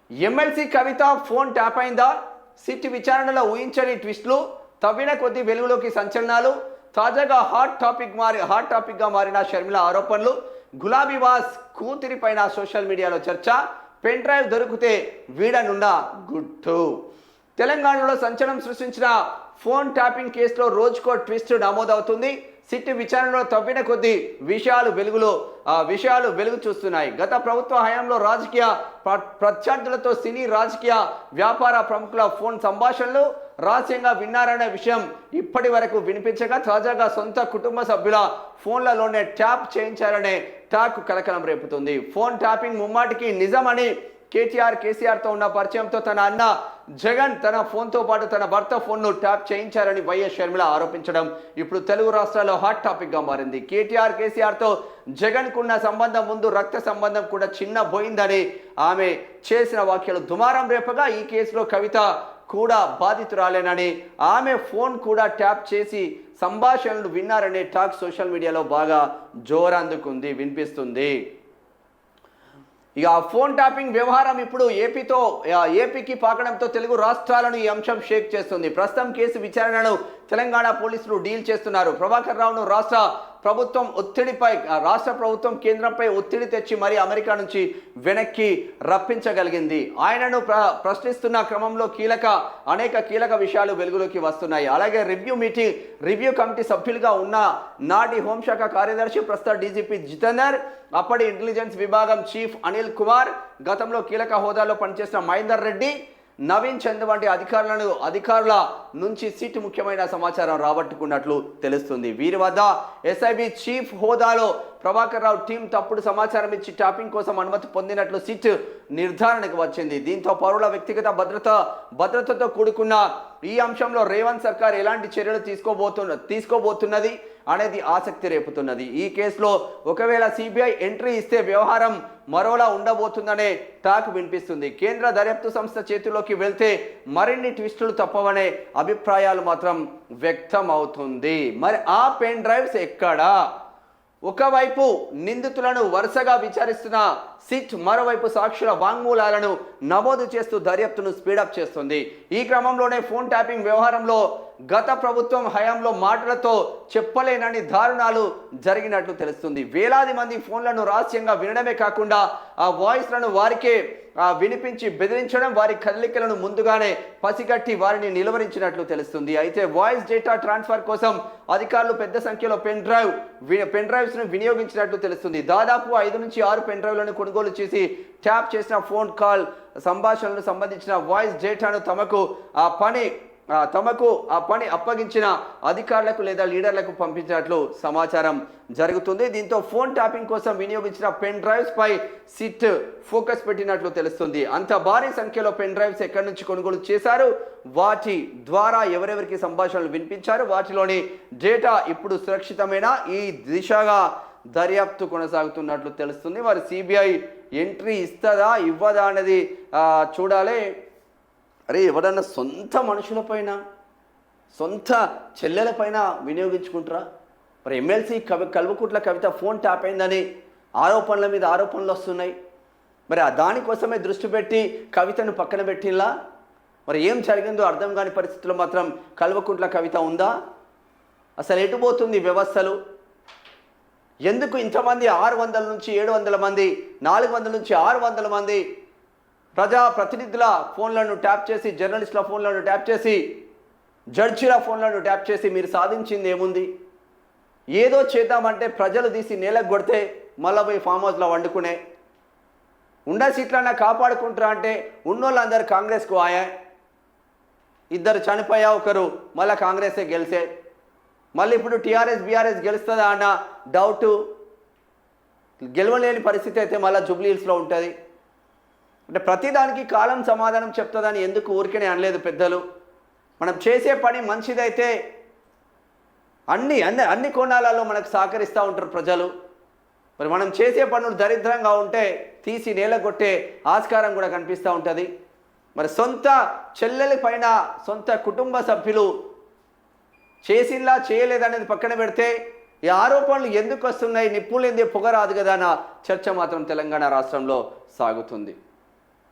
MLC కవిత phone tap అయిందా? SIT విచారణలో ఊహించని ట్విస్టులు, తవ్విన కొద్ది వెలుగులోకి సంచలనాలు. తాజాగా హాట్ టాపిక్గా మారిన షర్మిల ఆరోపణలు, గులాబీ వాస్ కూతురి పైన సోషల్ మీడియాలో చర్చ, పెన్ డ్రైవ్ దొరికితే వీడనున్న గుట్టు. తెలంగాణలో సంచలనం సృష్టించిన ఫోన్ ట్యాపింగ్ కేసులో రోజుకో ట్విస్ట్ నమోదవుతుంది. సిట్ విచారణలో తవ్విన కొద్ది విషయాలు వెలుగు చూస్తున్నాయి. గత ప్రభుత్వ హయాంలో రాజకీయ ప్రత్యర్థులతో సినీ రాజకీయ వ్యాపార ప్రముఖుల ఫోన్ సంభాషణలు రహస్యంగా విన్నారనే విషయం ఇప్పటి వరకు వినిపించగా, తాజాగా సొంత కుటుంబ సభ్యుల ఫోన్లలోనే ట్యాప్ చేయించారనే టాక్ కలకలం రేపుతుంది. ఫోన్ ట్యాపింగ్ ముమ్మాటికి నిజమని కేసీఆర్తో ఉన్న పరిచయంతో తన అన్న జగన్ తన ఫోన్తో పాటు తన భర్త ఫోన్ను ట్యాప్ చేయించారని వైఎస్ షర్మిల ఆరోపించడం ఇప్పుడు తెలుగు రాష్ట్రాల్లో హాట్ టాపిక్గా మారింది. కేసీఆర్తో జగన్కున్న సంబంధం ముందు రక్త సంబంధం కూడా చిన్న పోయిందని ఆమె చేసిన వ్యాఖ్యలు దుమారం రేపగా, ఈ కేసులో కవిత కూడా బాధితురాలేనని, ఆమె ఫోన్ కూడా ట్యాప్ చేసి సంభాషణలు విన్నారనే టాక్ సోషల్ మీడియాలో బాగా జోరందుకుంది, వినిపిస్తుంది. ఇక ఫోన్ ట్యాపింగ్ వ్యవహారం ఇప్పుడు ఏపీకి పాకడంతో తెలుగు రాష్ట్రాలను ఈ అంశం షేక్ చేస్తుంది. ప్రస్తుతం కేసు విచారణను తెలంగాణ పోలీసులు డీల్ చేస్తున్నారు. ప్రభాకర్ రావును రాష్ట్ర ప్రభుత్వం కేంద్రంపై ఒత్తిడి తెచ్చి మరీ అమెరికా నుంచి వెనక్కి రప్పించగలిగింది. ఆయనను ప్రశ్నిస్తున్న క్రమంలో అనేక కీలక విషయాలు వెలుగులోకి వస్తున్నాయి. అలాగే రివ్యూ కమిటీ సభ్యులుగా ఉన్న నాటి హోంశాఖ కార్యదర్శి, ప్రస్తుత డీజీపీ జితేందర్, అప్పటి ఇంటెలిజెన్స్ విభాగం చీఫ్ అనిల్ కుమార్, గతంలో కీలక హోదాలో పనిచేసిన మహేందర్ రెడ్డి, నవీన్ చంద్ వంటి అధికారుల నుంచి సిట్ ముఖ్యమైన సమాచారం రాబట్టుకున్నట్లు తెలుస్తుంది. వీరి వద్ద ఎస్ఐబి చీఫ్ హోదాలో ప్రభాకర్ రావు టీం తప్పుడు సమాచారం ఇచ్చి ట్యాపింగ్ కోసం అనుమతి పొందినట్లు సిట్ నిర్ధారణకు వచ్చింది. దీంతో పౌరుల వ్యక్తిగత భద్రతతో కూడుకున్న ఈ అంశంలో రేవంత్ సర్కార్ ఎలాంటి చర్యలు తీసుకోబోతున్నది అనేది ఆసక్తి రేపుతున్నది. ఈ కేసులో ఒకవేళ సిబిఐ ఎంట్రీ ఇస్తే వ్యవహారం మరోలా ఉండబోతుందనే టాక్ వినిపిస్తుంది. కేంద్ర దర్యాప్తు సంస్థ చేతిలోకి వెళ్తే మరిన్ని ట్విస్టులు తప్పవనే అభిప్రాయాలు మాత్రం వ్యక్తం అవుతుంది. మరి ఆ పెన్ డ్రైవ్స్ ఎక్కడా? ఒకవైపు నిందితులను వరుసగా విచారిస్తున్న సిట్, మరోవైపు సాక్షుల వాంగ్మూలాలను నమోదు చేస్తూ దర్యాప్తును స్పీడప్ చేస్తుంది. ఈ క్రమంలోనే ఫోన్ ట్యాపింగ్ వ్యవహారంలో గత ప్రభుత్వం హయాంలో మాటలతో చెప్పలేనని దారుణాలు జరిగినట్లు తెలుస్తుంది. వేలాది మంది ఫోన్లను రహస్యంగా వినడమే కాకుండా ఆ వాయిస్లను వారికే వినిపించి బెదిరించడం, వారి కదలికలను ముందుగానే పసిగట్టి వారిని నిలువరించినట్లు తెలుస్తుంది. అయితే వాయిస్ డేటా ట్రాన్స్ఫర్ కోసం అధికారులు పెద్ద సంఖ్యలో పెన్ డ్రైవ్స్ను వినియోగించినట్లు తెలుస్తుంది. దాదాపు 5 నుంచి 6 పెన్ డ్రైవ్లను కొనుగోలు చేసి ట్యాప్ చేసిన ఫోన్ కాల్ సంభాషణలకు సంబంధించిన వాయిస్ డేటాను తమకు ఆ పని అప్పగించిన అధికారులకు లేదా లీడర్లకు పంపించినట్లు సమాచారం జరుగుతుంది. దీంతో ఫోన్ ట్యాపింగ్ కోసం వినియోగించిన పెన్ డ్రైవ్స్ పై సిట్ ఫోకస్ పెట్టినట్లు తెలుస్తుంది. అంత భారీ సంఖ్యలో పెన్ డ్రైవ్స్ ఎక్కడి నుంచి కొనుగోలు చేశారు, వాటి ద్వారా ఎవరెవరికి సంభాషణలు వినిపించారు, వాటిలోని డేటా ఇప్పుడు సురక్షితమైన ఈ దిశగా దర్యాప్తు కొనసాగుతున్నట్లు తెలుస్తుంది. మరి సిబిఐ ఎంట్రీ ఇస్తుందా ఇవ్వదా అనేది చూడాలి. అరే, ఎవరన్నా సొంత మనుషులపైన, సొంత చెల్లెలపైన వినియోగించుకుంటారా? మరి ఎమ్మెల్సీ కల్వకుట్ల కవిత ఫోన్ ట్యాప్ అయిందని ఆరోపణల మీద ఆరోపణలు వస్తున్నాయి. మరి దానికోసమే దృష్టి పెట్టి కవితను పక్కన పెట్టిలా? మరి ఏం జరిగిందో అర్థం కాని పరిస్థితుల్లో మాత్రం కల్వకుట్ల కవిత ఉందా? అసలు ఎటుపోతుంది వ్యవస్థలు? ఎందుకు ఇంతమంది 600 నుంచి 700 మంది, 400 నుంచి 600 మంది ప్రజాప్రతినిధుల ఫోన్లను ట్యాప్ చేసి, జర్నలిస్టుల ఫోన్లను ట్యాప్ చేసి, జడ్జిల ఫోన్లను ట్యాప్ చేసి మీరు సాధించింది ఏముంది? ఏదో చేద్దామంటే ప్రజలు తీసి నేలకు కొడితే మళ్ళీ పోయి ఫామ్ హౌస్లో వండుకునే ఉండ సీట్లన్నా కాపాడుకుంటారా అంటే ఉన్నోళ్ళందరూ కాంగ్రెస్కు ఆయా, 2 చనిపోయా, ఒకరు మళ్ళీ కాంగ్రెసే గెలిచే, మళ్ళీ ఇప్పుడు బీఆర్ఎస్ గెలుస్తుందా అన్న డౌటు, గెలవలేని పరిస్థితి అయితే మళ్ళీ జూబ్లీ హిల్స్లో ఉంటుంది. అంటే ప్రతిదానికి కాలం సమాధానం చెప్తుందని ఎందుకు ఊరికనే అనలేదు పెద్దలు. మనం చేసే పని మంచిదైతే అన్ని కోణాలలో మనకు సహకరిస్తూ ఉంటారు ప్రజలు. మరి మనం చేసే పనులు దరిద్రంగా ఉంటే తీసి నేల కొట్టే ఆస్కారం కూడా కనిపిస్తూ ఉంటుంది. మరి సొంత చెల్లెలి పైన సొంత కుటుంబ సభ్యులు చేసిందా చేయలేదనేది పక్కన పెడితే ఈ ఆరోపణలు ఎందుకు వస్తున్నాయి, నిప్పులేందే పొగ రాదు కదా అన్న చర్చ మాత్రం తెలంగాణ రాష్ట్రంలో సాగుతుంది.